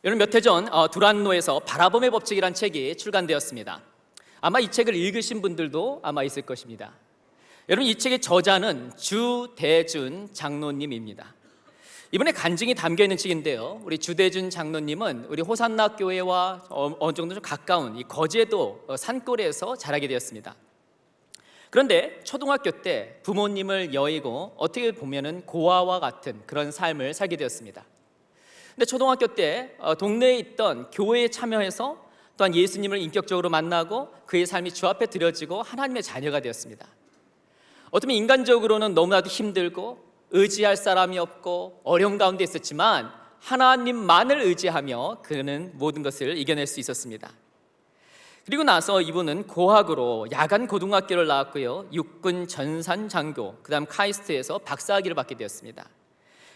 여러분, 몇 해 전 두란노에서 바라봄의 법칙이란 책이 출간되었습니다. 아마 이 책을 읽으신 분들도 아마 있을 것입니다. 여러분, 이 책의 저자는 주대준 장로님입니다. 이번에 간증이 담겨있는 책인데요, 우리 주대준 장로님은 우리 호산나 교회와 어느 정도 좀 가까운 이 거제도 산골에서 자라게 되었습니다. 그런데 초등학교 때 부모님을 여의고 어떻게 보면은 고아와 같은 그런 삶을 살게 되었습니다. 근데 초등학교 때 동네에 있던 교회에 참여해서 또한 예수님을 인격적으로 만나고 그의 삶이 주 앞에 드려지고 하나님의 자녀가 되었습니다. 어쩌면 인간적으로는 너무나도 힘들고 의지할 사람이 없고 어려운 가운데 있었지만 하나님만을 의지하며 그는 모든 것을 이겨낼 수 있었습니다. 그리고 나서 이분은 고학으로 야간 고등학교를 나왔고요, 육군 전산 장교, 그 다음 카이스트에서 박사학위를 받게 되었습니다.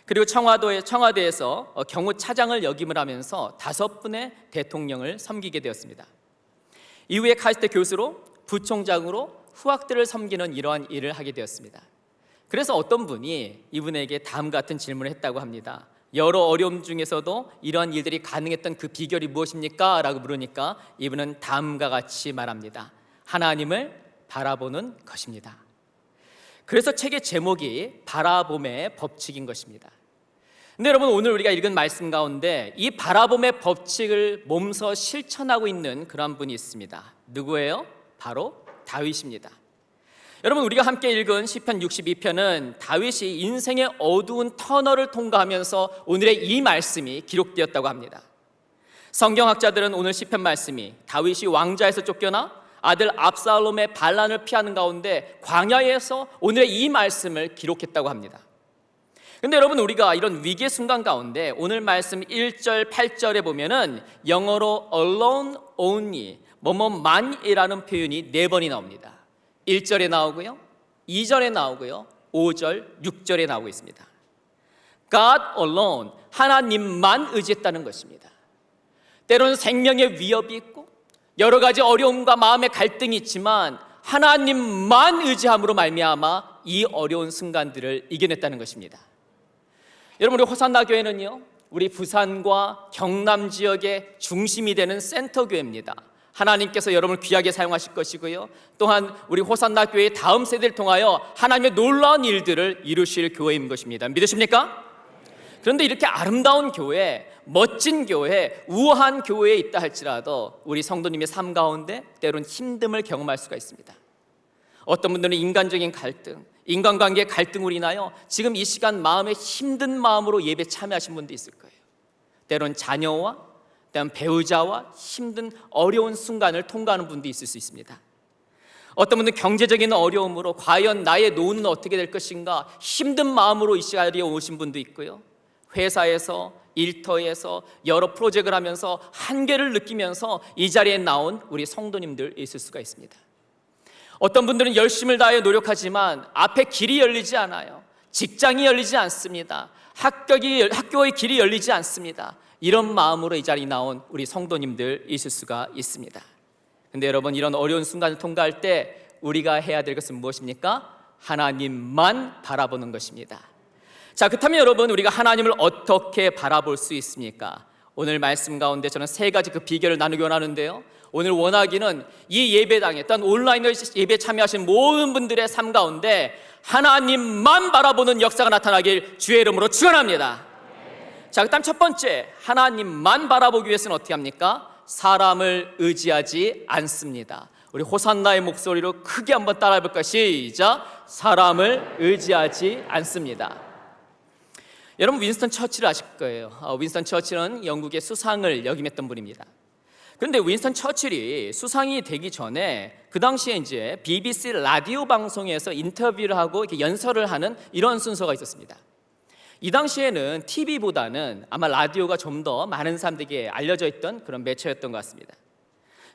그리고 청와대에서 경호차장을 역임을 하면서 5분의 대통령을 섬기게 되었습니다. 이후에 카이스트 교수로 부총장으로 후학들을 섬기는 이러한 일을 하게 되었습니다. 그래서 어떤 분이 이분에게 다음 같은 질문을 했다고 합니다. 여러 어려움 중에서도 이러한 일들이 가능했던 그 비결이 무엇입니까? 라고 물으니까 이분은 다음과 같이 말합니다. 하나님을 바라보는 것입니다. 그래서 책의 제목이 바라봄의 법칙인 것입니다. 근데 여러분, 오늘 우리가 읽은 말씀 가운데 이 바라봄의 법칙을 몸소 실천하고 있는 그런 분이 있습니다. 누구예요? 바로 다윗입니다. 여러분, 우리가 함께 읽은 시편 62편은 다윗이 인생의 어두운 터널을 통과하면서 오늘의 이 말씀이 기록되었다고 합니다. 성경학자들은 오늘 시편 말씀이 다윗이 왕좌에서 쫓겨나 아들 압살롬의 반란을 피하는 가운데 광야에서 오늘의 이 말씀을 기록했다고 합니다. 근데 여러분, 우리가 이런 위기의 순간 가운데 오늘 말씀 1절 8절에 보면은 영어로 alone only, 뭐뭐만이라는 표현이 4번이 나옵니다. 1절에 나오고요, 2절에 나오고요, 5절, 6절에 나오고 있습니다. God alone, 하나님만 의지했다는 것입니다. 때로는 생명의 위협이 있고 여러 가지 어려움과 마음의 갈등이 있지만 하나님만 의지함으로 말미암아 이 어려운 순간들을 이겨냈다는 것입니다. 여러분, 우리 호산나 교회는요, 우리 부산과 경남 지역의 중심이 되는 센터 교회입니다. 하나님께서 여러분을 귀하게 사용하실 것이고요, 또한 우리 호산나 교회의 다음 세대를 통하여 하나님의 놀라운 일들을 이루실 교회인 것입니다. 믿으십니까? 그런데 이렇게 아름다운 교회, 멋진 교회, 우아한 교회에 있다 할지라도 우리 성도님의 삶 가운데 때로는 힘듦을 경험할 수가 있습니다. 어떤 분들은 인간적인 갈등, 인간관계의 갈등으로 인하여 지금 이 시간 마음에 힘든 마음으로 예배 참여하신 분도 있을 거예요. 때로는 자녀와 때로는 배우자와 힘든 어려운 순간을 통과하는 분도 있을 수 있습니다. 어떤 분들은 경제적인 어려움으로 과연 나의 노후는 어떻게 될 것인가 힘든 마음으로 이 자리에 오신 분도 있고요, 회사에서 일터에서 여러 프로젝트를 하면서 한계를 느끼면서 이 자리에 나온 우리 성도님들 있을 수가 있습니다. 어떤 분들은 열심을 다해 노력하지만 앞에 길이 열리지 않아요. 직장이 열리지 않습니다. 학교의 길이 열리지 않습니다. 이런 마음으로 이 자리에 나온 우리 성도님들 있을 수가 있습니다. 근데 여러분, 이런 어려운 순간을 통과할 때 우리가 해야 될 것은 무엇입니까? 하나님만 바라보는 것입니다. 자, 그렇다면 여러분, 우리가 하나님을 어떻게 바라볼 수 있습니까? 오늘 말씀 가운데 저는 3가지 그 비결을 나누기 원하는데요, 오늘 원하기는 이 예배당에 또한 온라인으로 예배 참여하신 모든 분들의 삶 가운데 하나님만 바라보는 역사가 나타나길 주의 이름으로 축원합니다. 자, 그다음 첫 번째, 하나님만 바라보기 위해서는 어떻게 합니까? 사람을 의지하지 않습니다. 우리 호산나의 목소리로 크게 한번 따라해 볼까요? 시작. 사람을 의지하지 않습니다. 여러분, 윈스턴 처칠을 아실 거예요. 윈스턴 처칠은 영국의 수상을 역임했던 분입니다. 그런데 윈스턴 처칠이 수상이 되기 전에 그 당시에 이제 BBC 라디오 방송에서 인터뷰를 하고 이렇게 연설을 하는 이런 순서가 있었습니다. 이 당시에는 TV보다는 아마 라디오가 좀 더 많은 사람들에게 알려져 있던 그런 매체였던 것 같습니다.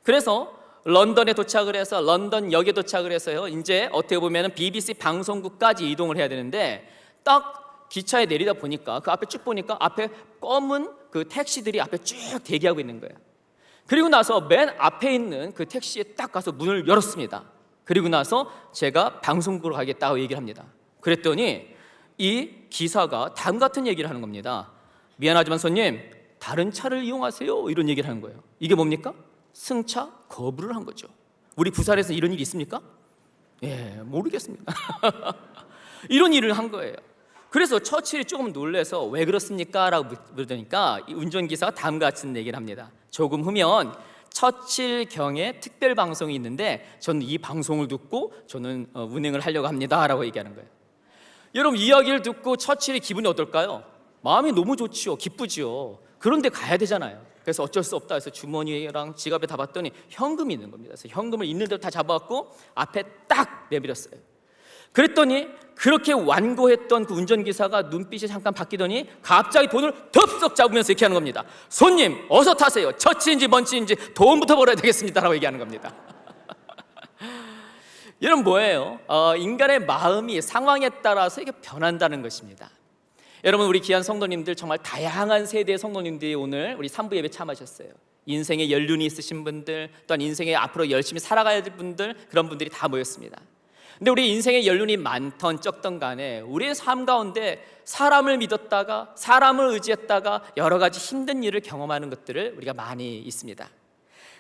그래서 런던에 도착을 해서 런던 역에 도착을 해서요, 이제 어떻게 보면 BBC 방송국까지 이동을 해야 되는데 딱 기차에 내리다 보니까 그 앞에 쭉 보니까 앞에 검은 그 택시들이 앞에 쭉 대기하고 있는 거예요. 그리고 나서 맨 앞에 있는 그 택시에 딱 가서 문을 열었습니다. 그리고 나서 제가 방송국으로 가겠다고 얘기를 합니다. 그랬더니 이 기사가 다음 같은 얘기를 하는 겁니다. 미안하지만 손님, 다른 차를 이용하세요 이런 얘기를 하는 거예요. 이게 뭡니까? 승차 거부를 한 거죠. 우리 부산에서 이런 일이 있습니까? 예, 모르겠습니다. 이런 일을 한 거예요. 그래서 처칠이 조금 놀라서 왜 그렇습니까? 라고 물으니까 이 운전기사가 다음과 같은 얘기를 합니다. 조금 후면 처칠경에 특별 방송이 있는데 저는 이 방송을 듣고 저는 운행을 하려고 합니다 라고 얘기하는 거예요. 여러분, 이야기를 듣고 처칠이 기분이 어떨까요? 마음이 너무 좋지요. 기쁘지요. 그런데 가야 되잖아요. 그래서 어쩔 수 없다 해서 주머니랑 지갑에 다 봤더니 현금이 있는 겁니다. 그래서 현금을 있는 대로 다 잡아갖고 앞에 딱 내밀었어요. 그랬더니 그렇게 완고했던 그 운전기사가 눈빛이 잠깐 바뀌더니 갑자기 돈을 덥석 잡으면서 이렇게 하는 겁니다. 손님 어서 타세요. 처치인지 먼치인지 돈부터 벌어야 되겠습니다 라고 얘기하는 겁니다. 이런 뭐예요? 인간의 마음이 상황에 따라서 이게 변한다는 것입니다. 여러분, 우리 귀한 성도님들, 정말 다양한 세대의 성도님들이 오늘 우리 3부 예배 참여하셨어요. 인생에 연륜이 있으신 분들, 또한 인생에 앞으로 열심히 살아가야 될 분들, 그런 분들이 다 모였습니다. 근데 우리 인생에 연륜이 많던 적던 간에 우리의 삶 가운데 사람을 믿었다가 사람을 의지했다가 여러 가지 힘든 일을 경험하는 것들을 우리가 많이 있습니다.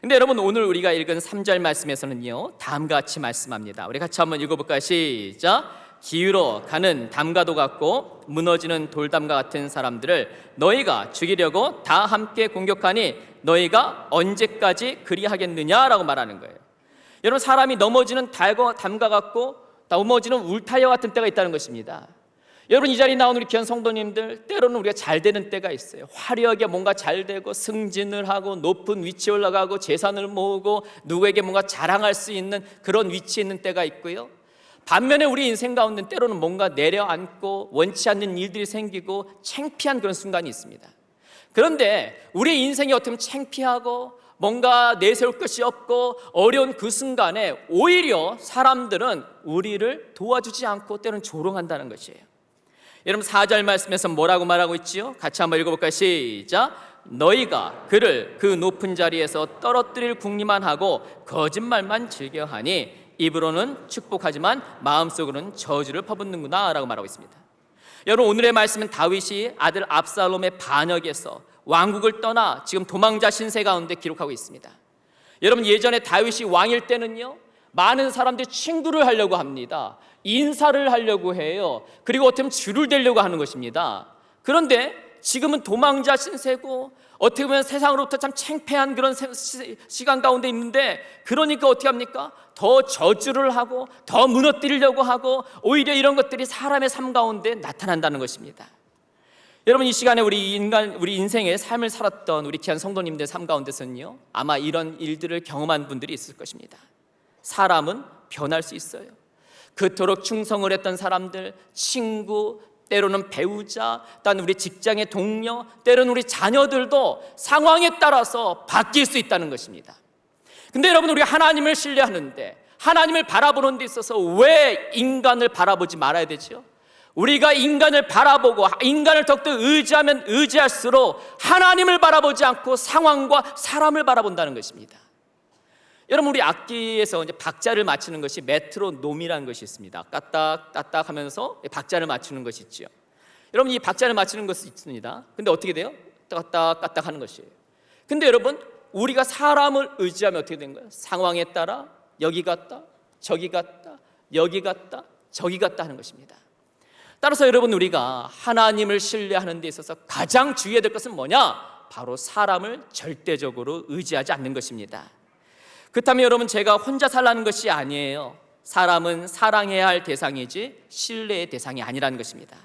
근데 여러분, 오늘 우리가 읽은 3절 말씀에서는요 다음과 같이 말씀합니다. 우리 같이 한번 읽어볼까요? 시작. 기유로 가는 담과도 같고 무너지는 돌담과 같은 사람들을 너희가 죽이려고 다 함께 공격하니 너희가 언제까지 그리하겠느냐라고 말하는 거예요. 여러분, 사람이 넘어지는 담과 같고 넘어지는 울타리와 같은 때가 있다는 것입니다. 여러분, 이 자리에 나온 우리 귀한 성도님들, 때로는 우리가 잘 되는 때가 있어요. 화려하게 뭔가 잘 되고 승진을 하고 높은 위치에 올라가고 재산을 모으고 누구에게 뭔가 자랑할 수 있는 그런 위치에 있는 때가 있고요. 반면에 우리 인생 가운데 때로는 뭔가 내려앉고 원치 않는 일들이 생기고 창피한 그런 순간이 있습니다. 그런데 우리 인생이 어떻게 창피하고 뭔가 내세울 것이 없고 어려운 그 순간에 오히려 사람들은 우리를 도와주지 않고 때로는 조롱한다는 것이에요. 여러분, 4절 말씀에서 뭐라고 말하고 있지요? 같이 한번 읽어볼까요? 시작. 너희가 그를 그 높은 자리에서 떨어뜨릴 궁리만 하고 거짓말만 즐겨하니 입으로는 축복하지만 마음속으로는 저주를 퍼붓는구나 라고 말하고 있습니다. 여러분, 오늘의 말씀은 다윗이 아들 압살롬의 반역에서 왕국을 떠나 지금 도망자 신세 가운데 기록하고 있습니다. 여러분, 예전에 다윗이 왕일 때는요 많은 사람들이 친구를 하려고 합니다. 인사를 하려고 해요. 그리고 어떻게 보면 줄을 대려고 하는 것입니다. 그런데 지금은 도망자 신세고 어떻게 보면 세상으로부터 참 창피한 그런 시간 가운데 있는데, 그러니까 어떻게 합니까? 더 저주를 하고 더 무너뜨리려고 하고 오히려 이런 것들이 사람의 삶 가운데 나타난다는 것입니다. 여러분, 이 시간에 우리 인생의 삶을 살았던 우리 귀한 성도님들 삶 가운데서는요 아마 이런 일들을 경험한 분들이 있을 것입니다. 사람은 변할 수 있어요. 그토록 충성을 했던 사람들, 친구, 때로는 배우자, 또한 우리 직장의 동료, 때로는 우리 자녀들도 상황에 따라서 바뀔 수 있다는 것입니다. 근데 여러분, 우리가 하나님을 신뢰하는데, 하나님을 바라보는 데 있어서 왜 인간을 바라보지 말아야 되죠? 우리가 인간을 바라보고 인간을 더욱더 의지하면 의지할수록 하나님을 바라보지 않고 상황과 사람을 바라본다는 것입니다. 여러분, 우리 악기에서 이제 박자를 맞추는 것이 메트로놈이라는 것이 있습니다. 까딱 까딱 하면서 박자를 맞추는 것이 있죠. 여러분, 이 박자를 맞추는 것이 있습니다. 근데 어떻게 돼요? 까딱 까딱 하는 것이에요. 근데 여러분, 우리가 사람을 의지하면 어떻게 된 거예요? 상황에 따라 여기 갔다 저기 갔다 여기 갔다 저기 갔다 하는 것입니다. 따라서 여러분, 우리가 하나님을 신뢰하는 데 있어서 가장 주의해야 될 것은 뭐냐? 바로 사람을 절대적으로 의지하지 않는 것입니다. 그렇다면 여러분, 제가 혼자 살라는 것이 아니에요. 사람은 사랑해야 할 대상이지 신뢰의 대상이 아니라는 것입니다.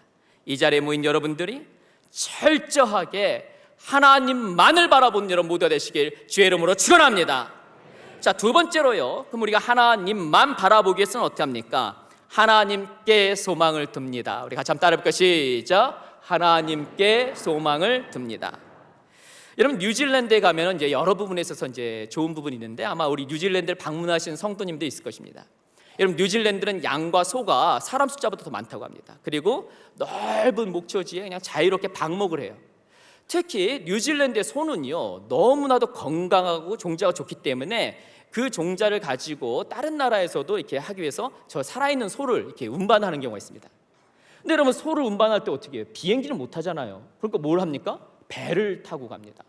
이 자리에 모인 여러분들이 철저하게 하나님만을 바라보는 여러분 모두가 되시길 주의 이름으로 축원합니다. 자, 두 번째로요, 그럼 우리가 하나님만 바라보기 위해서는 어떻게 합니까? 하나님께 소망을 둡니다. 우리 같이 한번 따라해볼까요? 시작. 하나님께 소망을 둡니다. 여러분, 뉴질랜드에 가면 이제 여러 부분에 있어서 이제 좋은 부분이 있는데, 아마 우리 뉴질랜드를 방문하신 성도님도 있을 것입니다. 여러분, 뉴질랜드는 양과 소가 사람 숫자보다 더 많다고 합니다. 그리고 넓은 목초지에 그냥 자유롭게 방목을 해요. 특히 뉴질랜드의 소는요 너무나도 건강하고 종자가 좋기 때문에 그 종자를 가지고 다른 나라에서도 이렇게 하기 위해서 저 살아있는 소를 이렇게 운반하는 경우가 있습니다. 근데 여러분, 소를 운반할 때 어떻게 해요? 비행기를 못 타잖아요. 그러니까 뭘 합니까? 배를 타고 갑니다.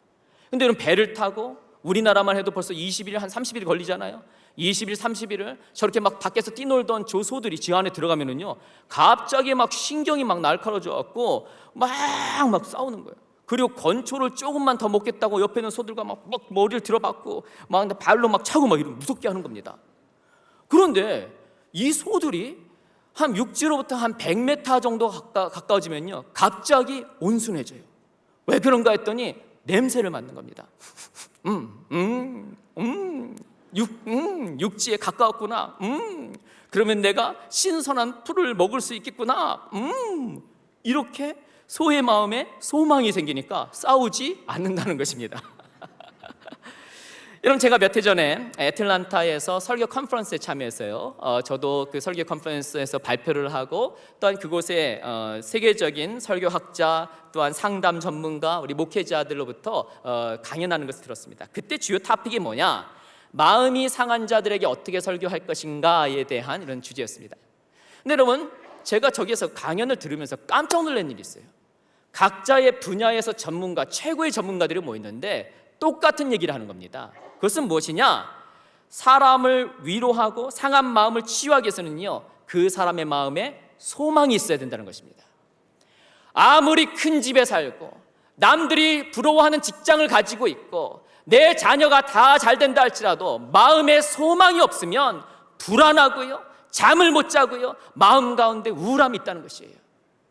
근데 이런 배를 타고 우리나라만 해도 벌써 20일, 한 30일 걸리잖아요. 20일, 30일을 저렇게 막 밖에서 뛰놀던 조소들이 지 안에 들어가면은요, 갑자기 막 신경이 막 날카로워져 갖고 막 싸우는 거예요. 그리고 건초를 조금만 더 먹겠다고 옆에 있는 소들과 막 머리를 들어박고 막 발로 막 차고 막 이런 무섭게 하는 겁니다. 그런데 이 소들이 한 육지로부터 한 100m 정도 가까워지면요, 갑자기 온순해져요. 왜 그런가 했더니 냄새를 맡는 겁니다. 육지에 가까웠구나. 그러면 내가 신선한 풀을 먹을 수 있겠구나. 이렇게 소의 마음에 소망이 생기니까 싸우지 않는다는 것입니다. 여러분, 제가 몇 해 전에 애틀란타에서 설교 컨퍼런스에 참여했어요. 저도 그 설교 컨퍼런스에서 발표를 하고, 또한 그곳에 세계적인 설교학자, 또한 상담 전문가, 우리 목회자들로부터 강연하는 것을 들었습니다. 그때 주요 토픽이 뭐냐? 마음이 상한 자들에게 어떻게 설교할 것인가에 대한 이런 주제였습니다. 근데 여러분, 제가 저기에서 강연을 들으면서 깜짝 놀란 일이 있어요. 각자의 분야에서 전문가, 최고의 전문가들이 모였는데 똑같은 얘기를 하는 겁니다. 그것은 무엇이냐? 사람을 위로하고 상한 마음을 치유하기 위해서는요, 그 사람의 마음에 소망이 있어야 된다는 것입니다. 아무리 큰 집에 살고 남들이 부러워하는 직장을 가지고 있고 내 자녀가 다 잘 된다 할지라도 마음에 소망이 없으면 불안하고요, 잠을 못 자고요, 마음 가운데 우울함이 있다는 것이에요.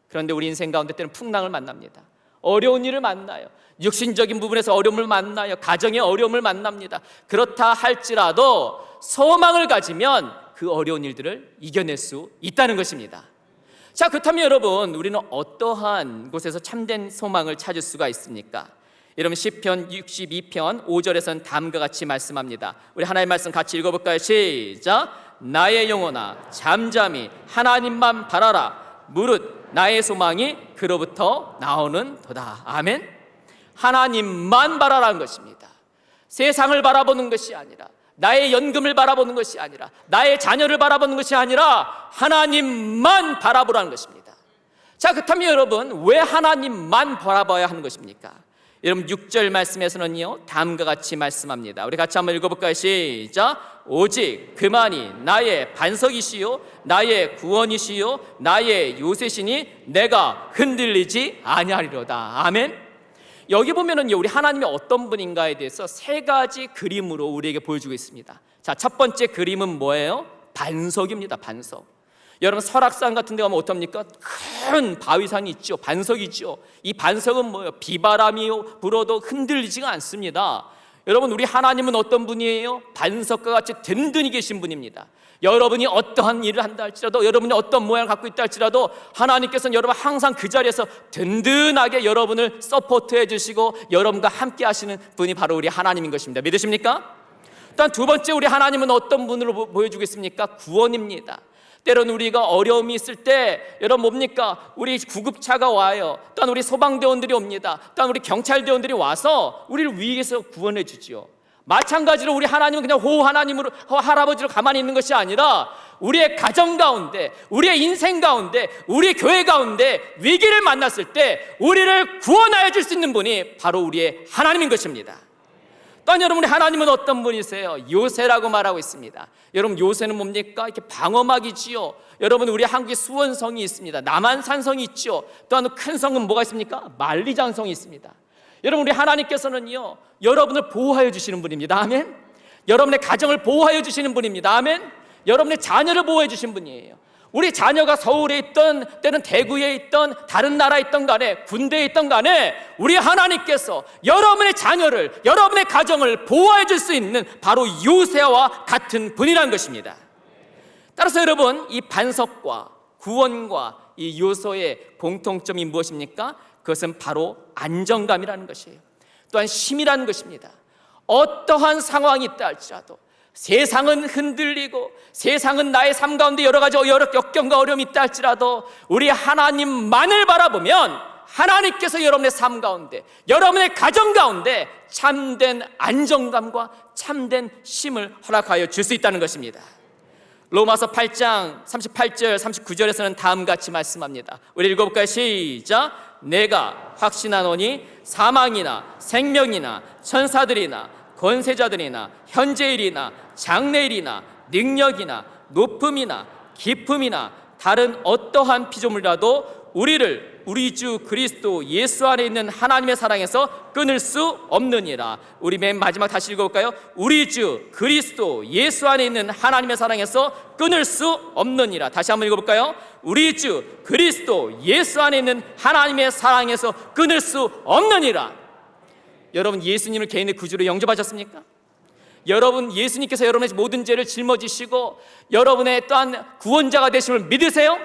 그런데 우리 인생 가운데 때는 풍랑을 만납니다. 어려운 일을 만나요. 육신적인 부분에서 어려움을 만나요. 가정의 어려움을 만납니다. 그렇다 할지라도 소망을 가지면 그 어려운 일들을 이겨낼 수 있다는 것입니다. 자, 그렇다면 여러분, 우리는 어떠한 곳에서 참된 소망을 찾을 수가 있습니까? 여러분, 시편 62편 5절에서는 다음과 같이 말씀합니다. 우리 하나님의 말씀 같이 읽어볼까요? 시작! 나의 영혼아 잠잠히 하나님만 바라라. 무릇 나의 소망이 그로부터 나오는 도다. 아멘. 하나님만 바라라는 것입니다. 세상을 바라보는 것이 아니라, 나의 연금을 바라보는 것이 아니라, 나의 자녀를 바라보는 것이 아니라 하나님만 바라보라는 것입니다. 자, 그렇다면 여러분, 왜 하나님만 바라봐야 하는 것입니까? 여러분, 6절 말씀에서는요, 다음과 같이 말씀합니다. 우리 같이 한번 읽어볼까요? 시작! 오직 그만이 나의 반석이시요 나의 구원이시요 나의 요새시니 내가 흔들리지 아니하리로다. 아멘. 여기 보면은요, 우리 하나님이 어떤 분인가에 대해서 세 가지 그림으로 우리에게 보여주고 있습니다. 자, 첫 번째 그림은 뭐예요? 반석입니다. 반석. 여러분, 설악산 같은 데 가면 어떻습니까? 큰 바위산이 있죠. 반석이 있죠. 이 반석은 뭐예요? 비바람이 불어도 흔들리지가 않습니다. 여러분, 우리 하나님은 어떤 분이에요? 반석과 같이 든든히 계신 분입니다. 여러분이 어떠한 일을 한다 할지라도, 여러분이 어떤 모양을 갖고 있다 할지라도 하나님께서는 여러분 항상 그 자리에서 든든하게 여러분을 서포트해 주시고 여러분과 함께 하시는 분이 바로 우리 하나님인 것입니다. 믿으십니까? 일단 두 번째, 우리 하나님은 어떤 분으로 보여주고 있습니까? 구원입니다. 때로는 우리가 어려움이 있을 때 여러분 뭡니까? 우리 구급차가 와요. 또한 우리 소방대원들이 옵니다. 또한 우리 경찰대원들이 와서 우리를 위해서 구원해 주지요. 마찬가지로 우리 하나님은 그냥 하나님으로 할아버지로 가만히 있는 것이 아니라 우리의 가정 가운데, 우리의 인생 가운데, 우리 교회 가운데 위기를 만났을 때 우리를 구원하여 줄 수 있는 분이 바로 우리의 하나님인 것입니다. 또한 여러분, 우리 하나님은 어떤 분이세요? 요새라고 말하고 있습니다. 여러분, 요새는 뭡니까? 이렇게 방어막이지요. 여러분, 우리 한국에 수원성이 있습니다. 남한산성이 있죠. 또한 큰 성은 뭐가 있습니까? 만리장성이 있습니다. 여러분, 우리 하나님께서는요, 여러분을 보호하여 주시는 분입니다. 아멘. 여러분의 가정을 보호하여 주시는 분입니다. 아멘. 여러분의 자녀를 보호해 주신 분이에요. 우리 자녀가 서울에 있던, 때는 대구에 있던, 다른 나라에 있던 간에, 군대에 있던 간에 우리 하나님께서 여러분의 자녀를, 여러분의 가정을 보호해 줄 수 있는 바로 요새와 같은 분이라는 것입니다. 따라서 여러분, 이 반석과 구원과 이 요소의 공통점이 무엇입니까? 그것은 바로 안정감이라는 것이에요. 또한 힘이라는 것입니다. 어떠한 상황이 있다 할지라도, 세상은 흔들리고 세상은 나의 삶 가운데 여러 가지 역경과 어려움이 있다 할지라도 우리 하나님만을 바라보면 하나님께서 여러분의 삶 가운데, 여러분의 가정 가운데 참된 안정감과 참된 힘을 허락하여 줄 수 있다는 것입니다. 로마서 8장 38절 39절에서는 다음같이 말씀합니다. 우리 읽어볼까요? 시작! 내가 확신하노니 사망이나 생명이나 천사들이나 권세자들이나 현재일이나 장래일이나 능력이나 높음이나 깊음이나 다른 어떠한 피조물이라도 우리를 우리 주 그리스도 예수 안에 있는 하나님의 사랑에서 끊을 수 없느니라. 우리 맨 마지막 다시 읽어볼까요? 우리 주 그리스도 예수 안에 있는 하나님의 사랑에서 끊을 수 없느니라. 다시 한번 읽어볼까요? 우리 주 그리스도 예수 안에 있는 하나님의 사랑에서 끊을 수 없느니라. 여러분, 예수님을 개인의 구주로 영접하셨습니까? 여러분, 예수님께서 여러분의 모든 죄를 짊어지시고 여러분의 또한 구원자가 되심을 믿으세요?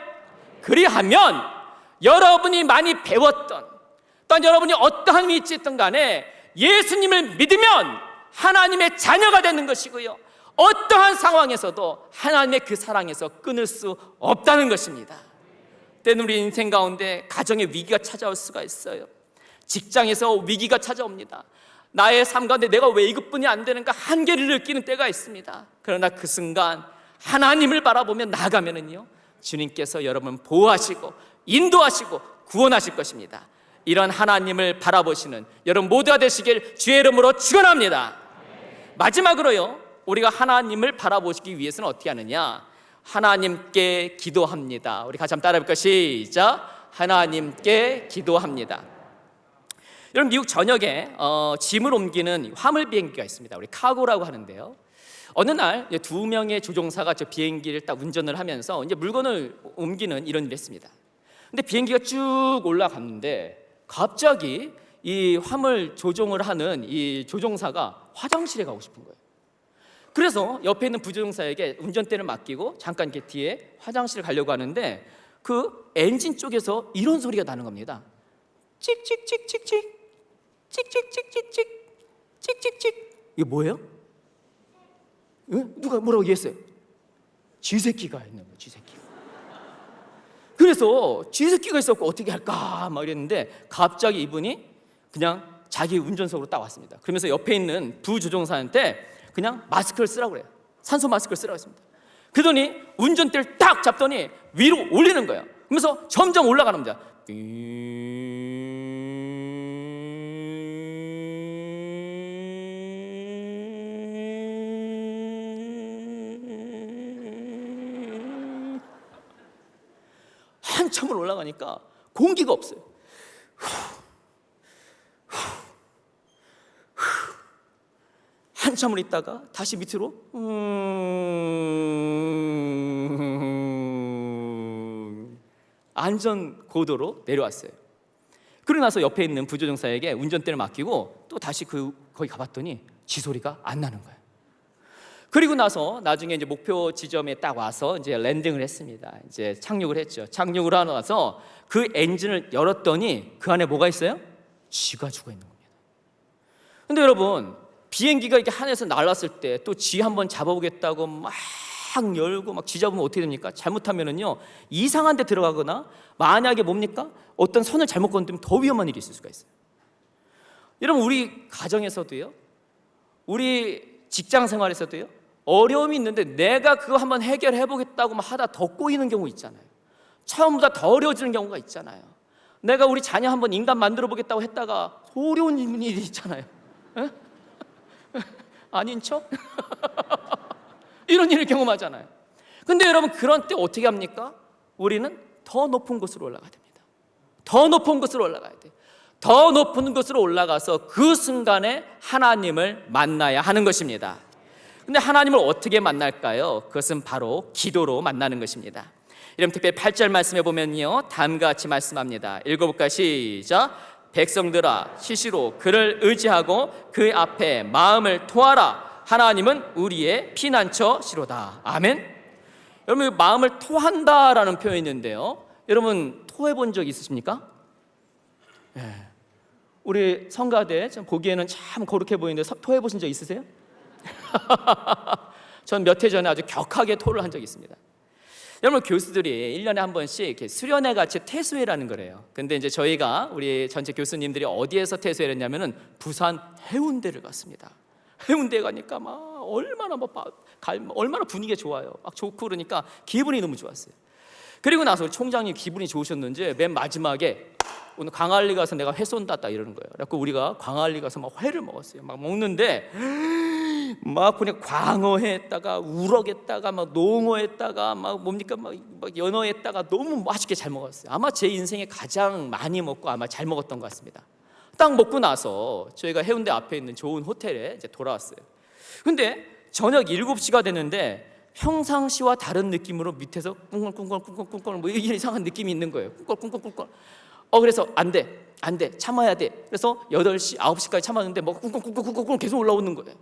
그리하면 여러분이 많이 배웠던, 또한 여러분이 어떠한 위치에 있든 간에 예수님을 믿으면 하나님의 자녀가 되는 것이고요, 어떠한 상황에서도 하나님의 그 사랑에서 끊을 수 없다는 것입니다. 때는 우리 인생 가운데 가정의 위기가 찾아올 수가 있어요. 직장에서 위기가 찾아옵니다. 나의 삶 가운데 내가 왜 이것뿐이 안 되는가 한계를 느끼는 때가 있습니다. 그러나 그 순간 하나님을 바라보며 나아가면은요, 주님께서 여러분 보호하시고 인도하시고 구원하실 것입니다. 이런 하나님을 바라보시는 여러분 모두가 되시길 주의 이름으로 축원합니다. 마지막으로요, 우리가 하나님을 바라보시기 위해서는 어떻게 하느냐? 하나님께 기도합니다. 우리 같이 한번 따라해볼까요? 시작. 하나님께 기도합니다. 여러분, 미국 전역에 짐을 옮기는 화물 비행기가 있습니다. 우리 카고라고 하는데요. 어느 날 2명의 조종사가 저 비행기를 딱 운전을 하면서 이제 물건을 옮기는 이런 일을 했습니다. 근데 비행기가 쭉 올라갔는데 갑자기 이 화물 조종을 하는 이 조종사가 화장실에 가고 싶은 거예요. 그래서 옆에 있는 부조종사에게 운전대를 맡기고 잠깐 이렇게 뒤에 화장실을 가려고 하는데 그 엔진 쪽에서 이런 소리가 나는 겁니다. 찍찍찍찍찍 찍찍찍찍찍 찍찍찍. 이게 뭐예요? 누가 뭐라고 얘기했어요? 쥐새끼가 있는 거예요. 쥐새끼가. 그래서 쥐새끼가 있었고 어떻게 할까 막 이랬는데 갑자기 이분이 그냥 자기 운전석으로 딱 왔습니다. 그러면서 옆에 있는 부조종사한테 그냥 마스크를 쓰라고 그래요. 산소 마스크를 쓰라고 했습니다. 그러더니 운전대를 딱 잡더니 위로 올리는 거예요. 그러면서 점점 올라가는 겁니다. 한참을 올라가니까 공기가 없어요. 한참을 있다가 다시 밑으로 안전 고도로 내려왔어요. 그러고 나서 옆에 있는 부조종사에게 운전대를 맡기고 또 다시 거기 가봤더니 쥐소리가 안 나는 거예요. 그리고 나서 나중에 이제 목표 지점에 딱 와서 이제 랜딩을 했습니다. 이제 착륙을 했죠. 착륙을 하고 나서 그 엔진을 열었더니 그 안에 뭐가 있어요? 쥐가 죽어 있는 겁니다. 근데 여러분, 비행기가 이렇게 하늘에서 날았을 때 또 쥐 한번 잡아보겠다고 막 열고 막 쥐 잡으면 어떻게 됩니까? 잘못하면은요, 이상한 데 들어가거나 만약에 뭡니까? 어떤 선을 잘못 건드리면 더 위험한 일이 있을 수가 있어요. 여러분, 우리 가정에서도요, 우리 직장 생활에서도요, 어려움이 있는데 내가 그거 한번 해결해 보겠다고 하다 더 꼬이는 경우 있잖아요. 처음보다 더 어려워지는 경우가 있잖아요. 내가 우리 자녀 한번 인간 만들어 보겠다고 했다가 어려운 일이 있잖아요. 에? 아닌 척? 이런 일을 경험하잖아요. 근데 여러분, 그런 때 어떻게 합니까? 우리는 더 높은 곳으로 올라가야 됩니다. 더 높은 곳으로 올라가야 돼요. 더 높은 곳으로 올라가서 그 순간에 하나님을 만나야 하는 것입니다. 근데 하나님을 어떻게 만날까요? 그것은 바로 기도로 만나는 것입니다. 이런 특별히 8절 말씀해 보면요, 다음과 같이 말씀합니다. 읽어볼까요? 시작. 백성들아, 시시로 그를 의지하고 그 앞에 마음을 토하라. 하나님은 우리의 피난처시로다. 아멘. 여러분, 마음을 토한다라는 표현이 있는데요, 여러분 토해 본 적 있으십니까? 네. 우리 성가대 보기에는 참 거룩해 보이는데 토해 보신 적 있으세요? 전 몇 해 전에 아주 격하게 토를 한 적이 있습니다. 여러분, 교수들이 1년에 한 번씩 이렇게 수련회 같이 퇴소회라는 거래요. 근데 이제 저희가 우리 전체 교수님들이 어디에서 퇴소회를 했냐면은 부산 해운대를 갔습니다. 해운대 가니까 막 얼마나 분위기가 좋아요. 막 좋고 그러니까 기분이 너무 좋았어요. 그리고 나서 총장님 기분이 좋으셨는지 맨 마지막에 오늘 광안리 가서 내가 회 쏜다 딱 이러는 거예요. 그래서 우리가 광안리 가서 막 회를 먹었어요. 막 먹는데 막 보니까 광어했다가 우럭했다가 막 농어했다가 막 뭡니까 막 연어했다가 너무 맛있게 잘 먹었어요. 아마 제 인생에 가장 많이 먹고 아마 잘 먹었던 것 같습니다. 딱 먹고 나서 저희가 해운대 앞에 있는 좋은 호텔에 이제 돌아왔어요. 근데 저녁 7시가 됐는데 평상시와 다른 느낌으로 밑에서 꿍꿍꿍꿍꿍꿍꿍 뭐 이상한 느낌이 있는 거예요. 꿍꿍꿍꿍꿍. 그래서 안 돼 참아야 돼. 그래서 8시 9시까지 참았는데 뭐 꿍꿍꿍꿍꿍 계속 올라오는 거예요.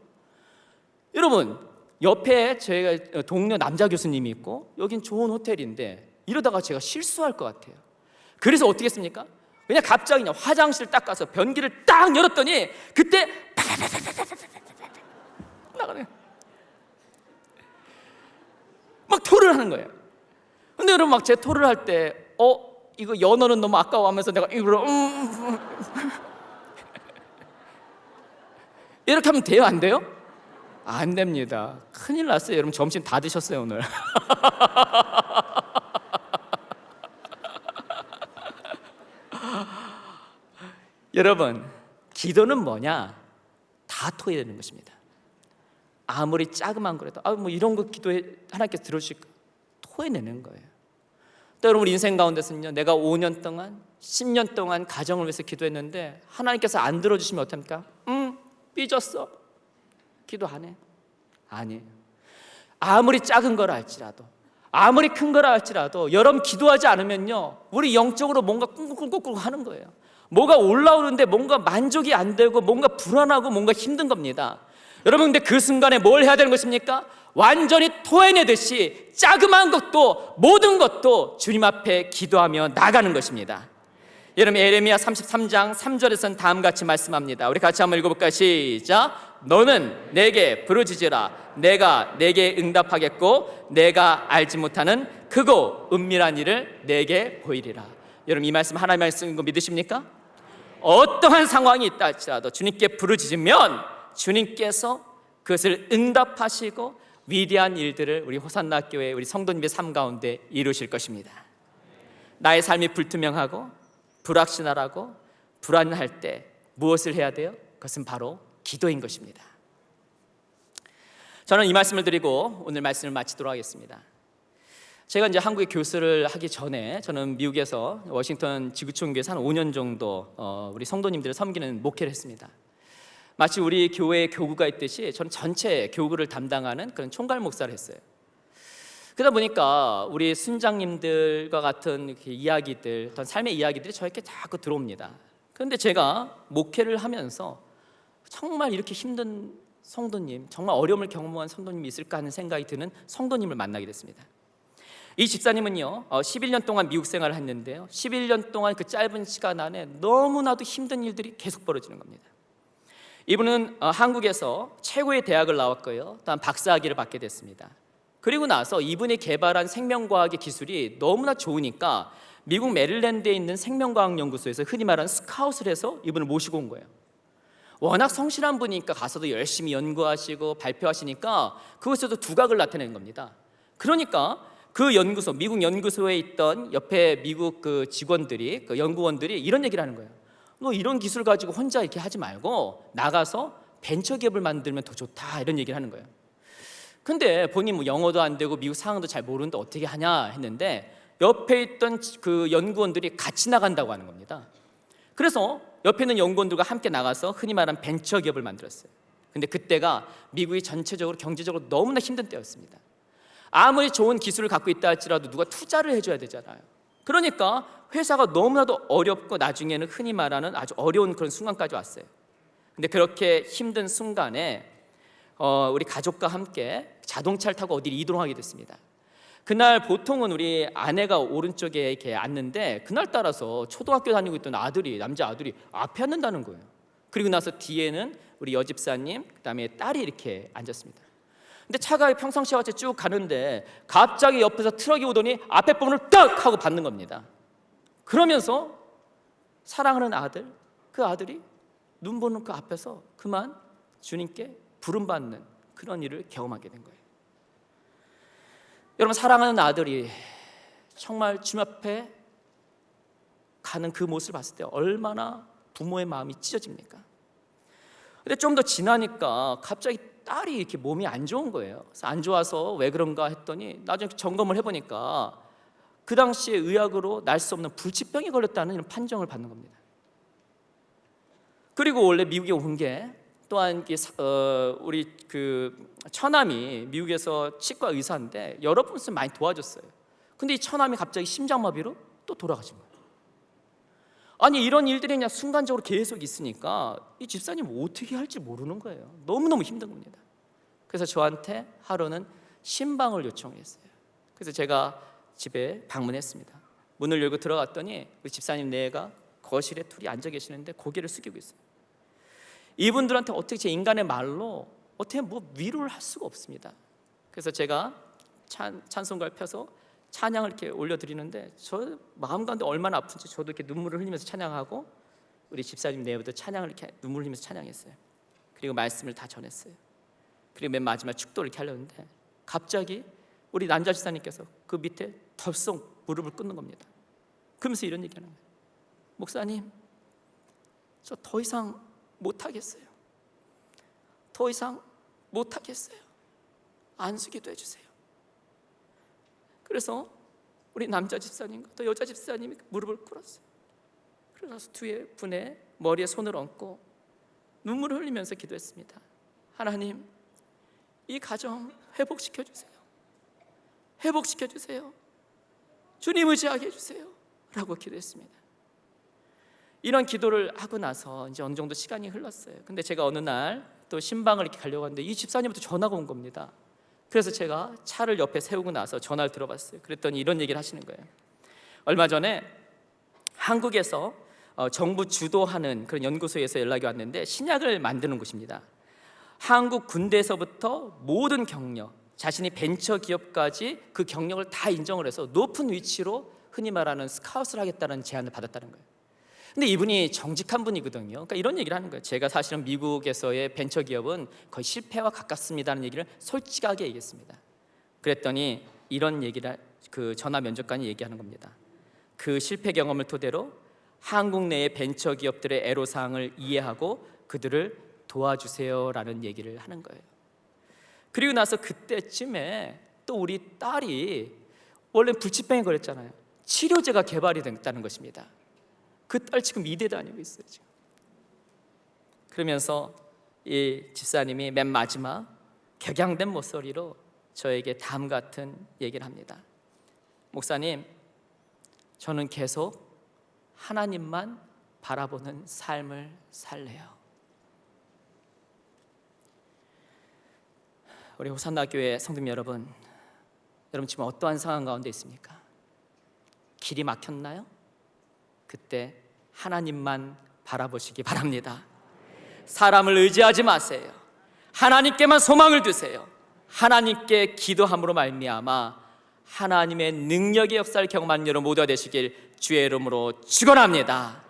여러분, 옆에 저희가 동료 남자 교수님이 있고 여긴 좋은 호텔인데 이러다가 제가 실수할 것 같아요. 그래서 어떻게 했습니까? 그냥 갑자기 그냥 화장실 딱 가서 변기를 딱 열었더니 그때 나가네. 막 토를 하는 거예요. 근데 여러분 막 제 토를 할 때 이거 연어는 너무 아까워 하면서 내가 이렇게 하면 돼요? 안 돼요? 안 됩니다. 큰일 났어요. 여러분 점심 다 드셨어요 오늘. 여러분, 기도는 뭐냐? 다 토해야 되는 것입니다. 아무리 자그만 거라도 뭐 이런 거 기도해 하나님께서 들어주실까? 토해내는 거예요. 또 여러분 인생 가운데서는요, 내가 5년 동안 10년 동안 가정을 위해서 기도했는데 하나님께서 안 들어주시면 어떡합니까? 삐졌어. 기도 안 해. 아니에요. 아무리 작은 거라 할지라도 아무리 큰 거라 할지라도 여러분 기도하지 않으면요, 우리 영적으로 뭔가 꿍꿍꿍꿍 하는 거예요. 뭐가 올라오는데 뭔가 만족이 안 되고 뭔가 불안하고 뭔가 힘든 겁니다. 여러분, 근데 그 순간에 뭘 해야 되는 것입니까? 완전히 토해내듯이 자그마한 것도 모든 것도 주님 앞에 기도하며 나가는 것입니다. 여러분, 예레미야 33장 3절에서는 다음같이 말씀합니다. 우리 같이 한번 읽어볼까요? 시작. 너는 내게 부르짖으라. 내가 내게 응답하겠고 내가 알지 못하는 크고 은밀한 일을 내게 보이리라. 여러분, 이 말씀 하나님의 말씀인 거 믿으십니까? 어떠한 상황이 있다 할지라도 주님께 부르짖으면 주님께서 그것을 응답하시고 위대한 일들을 우리 호산나 교회 우리 성도님의 삶 가운데 이루실 것입니다. 나의 삶이 불투명하고 불확실하고 불안할 때 무엇을 해야 돼요? 그것은 바로 기도인 것입니다. 저는 이 말씀을 드리고 오늘 말씀을 마치도록 하겠습니다. 제가 이제 한국에 교수를 하기 전에 저는 미국에서 워싱턴 지구촌교회에서 한 5년 정도 우리 성도님들을 섬기는 목회를 했습니다. 마치 우리 교회에 교구가 있듯이 저는 전체 교구를 담당하는 그런 총괄 목사를 했어요. 그러다 보니까 우리 순장님들과 같은 이렇게 이야기들, 어떤 삶의 이야기들이 저에게 자꾸 들어옵니다. 그런데 제가 목회를 하면서 정말 이렇게 힘든 성도님, 정말 어려움을 경험한 성도님이 있을까 하는 생각이 드는 성도님을 만나게 됐습니다. 이 집사님은요 11년 동안 미국 생활을 했는데요, 11년 동안 그 짧은 시간 안에 너무나도 힘든 일들이 계속 벌어지는 겁니다. 이분은 한국에서 최고의 대학을 나왔고요, 또한 박사학위를 받게 됐습니다. 그리고 나서 이분이 개발한 생명과학의 기술이 너무나 좋으니까 미국 메릴랜드에 있는 생명과학연구소에서 흔히 말하는 스카웃을 해서 이분을 모시고 온 거예요. 워낙 성실한 분이니까 가서도 열심히 연구하시고 발표하시니까 그것에도 두각을 나타내는 겁니다. 그러니까 그 연구소, 미국 연구소에 있던 옆에 미국 그 직원들이, 그 연구원들이 이런 얘기를 하는 거예요. 너 이런 기술 가지고 혼자 이렇게 하지 말고 나가서 벤처기업을 만들면 더 좋다, 이런 얘기를 하는 거예요. 근데 본인 뭐 영어도 안 되고 미국 상황도 잘 모르는데 어떻게 하냐 했는데 옆에 있던 그 연구원들이 같이 나간다고 하는 겁니다. 그래서 옆에 있는 연구원들과 함께 나가서 흔히 말하는 벤처기업을 만들었어요. 근데 그때가 미국이 전체적으로 경제적으로 너무나 힘든 때였습니다. 아무리 좋은 기술을 갖고 있다 할지라도 누가 투자를 해줘야 되잖아요. 그러니까 회사가 너무나도 어렵고 나중에는 흔히 말하는 아주 어려운 그런 순간까지 왔어요. 근데 그렇게 힘든 순간에 우리 가족과 함께 자동차를 타고 어디를 이동하게 됐습니다. 그날 보통은 우리 아내가 오른쪽에 이렇게 앉는데 그날 따라서 초등학교 다니고 있던 아들이, 남자 아들이 앞에 앉는다는 거예요. 그리고 나서 뒤에는 우리 여집사님, 그다음에 딸이 이렇게 앉았습니다. 근데 차가 평상시와 같이 쭉 가는데 갑자기 옆에서 트럭이 오더니 앞에 부분을 딱 하고 받는 겁니다. 그러면서 사랑하는 아들, 그 아들이 눈 보는 그 앞에서 그만 주님께 부름받는 그런 일을 경험하게 된 거예요. 여러분, 사랑하는 아들이 정말 주님 앞에 하는 그 모습을 봤을 때 얼마나 부모의 마음이 찢어집니까? 근데 좀 더 지나니까 갑자기 딸이 이렇게 몸이 안 좋은 거예요. 그래서 안 좋아서 왜 그런가 했더니 나중에 점검을 해보니까 그 당시에 의학으로 날 수 없는 불치병이 걸렸다는 이런 판정을 받는 겁니다. 그리고 원래 미국에 온 게 또한 우리 그 처남이 미국에서 치과 의사인데 여러 분을 많이 도와줬어요. 근데 이 처남이 갑자기 심장마비로 또 돌아가신 거예요. 아니 이런 일들이 그냥 순간적으로 계속 있으니까 이 집사님 어떻게 할지 모르는 거예요. 너무너무 힘든 겁니다. 그래서 저한테 하루는 신방을 요청했어요. 그래서 제가 집에 방문했습니다. 문을 열고 들어갔더니 우리 집사님 내가 거실에 둘이 앉아 계시는데 고개를 숙이고 있어요. 이분들한테 어떻게 제 인간의 말로 어떻게 뭐 위로를 할 수가 없습니다. 그래서 제가 찬송가를 펴서 찬양을 이렇게 올려드리는데 저 마음 가운데 얼마나 아픈지 저도 이렇게 눈물을 흘리면서 찬양하고 우리 집사님 내부도 찬양을 이렇게 눈물 흘리면서 찬양했어요. 그리고 말씀을 다 전했어요. 그리고 맨 마지막 축도를 이렇게 하려는데 갑자기 우리 남자 집사님께서 그 밑에 덜썩 무릎을 꿇는 겁니다. 그러면서 이런 얘기하는 거예요. 목사님, 저 더 이상 못하겠어요. 더 이상 못하겠어요. 안수기도 해주세요. 그래서 우리 남자 집사님과 또 여자 집사님이 무릎을 꿇었어요. 그래서 뒤에 분의 머리에 손을 얹고 눈물을 흘리면서 기도했습니다. 하나님, 이 가정 회복시켜 주세요. 회복시켜 주세요. 주님 의지하게 해주세요. 라고 기도했습니다. 이런 기도를 하고 나서 이제 어느 정도 시간이 흘렀어요. 근데 제가 어느 날 또 신방을 이렇게 가려고 하는데 이 집사님부터 전화가 온 겁니다. 그래서 제가 차를 옆에 세우고 나서 전화를 들어봤어요. 그랬더니 이런 얘기를 하시는 거예요. 얼마 전에 한국에서 정부 주도하는 그런 연구소에서 연락이 왔는데 신약을 만드는 곳입니다. 한국 군대에서부터 모든 경력, 자신이 벤처 기업까지 그 경력을 다 인정을 해서 높은 위치로 흔히 말하는 스카웃을 하겠다는 제안을 받았다는 거예요. 근데 이분이 정직한 분이거든요. 그러니까 이런 얘기를 하는 거예요. 제가 사실은 미국에서의 벤처 기업은 거의 실패와 가깝습니다는 얘기를 솔직하게 얘기했습니다. 그랬더니 이런 얘기를 그 전화 면접관이 얘기하는 겁니다. 그 실패 경험을 토대로 한국 내의 벤처 기업들의 애로사항을 이해하고 그들을 도와주세요라는 얘기를 하는 거예요. 그리고 나서 그때쯤에 또 우리 딸이 원래 불치병에 걸렸잖아요. 치료제가 개발이 됐다는 것입니다. 그 딸 지금 이대 다니고 있어요 지금. 그러면서 이 집사님이 맨 마지막 격양된 목소리로 저에게 다음 같은 얘기를 합니다. 목사님, 저는 계속 하나님만 바라보는 삶을 살래요. 우리 호산나 교회 성도님 여러분, 여러분 지금 어떠한 상황 가운데 있습니까? 길이 막혔나요? 그때 하나님만 바라보시기 바랍니다. 사람을 의지하지 마세요. 하나님께만 소망을 두세요. 하나님께 기도함으로 말미암아 하나님의 능력의 역사를 경험하는 여러분 모두가 되시길 주의 이름으로 축원합니다.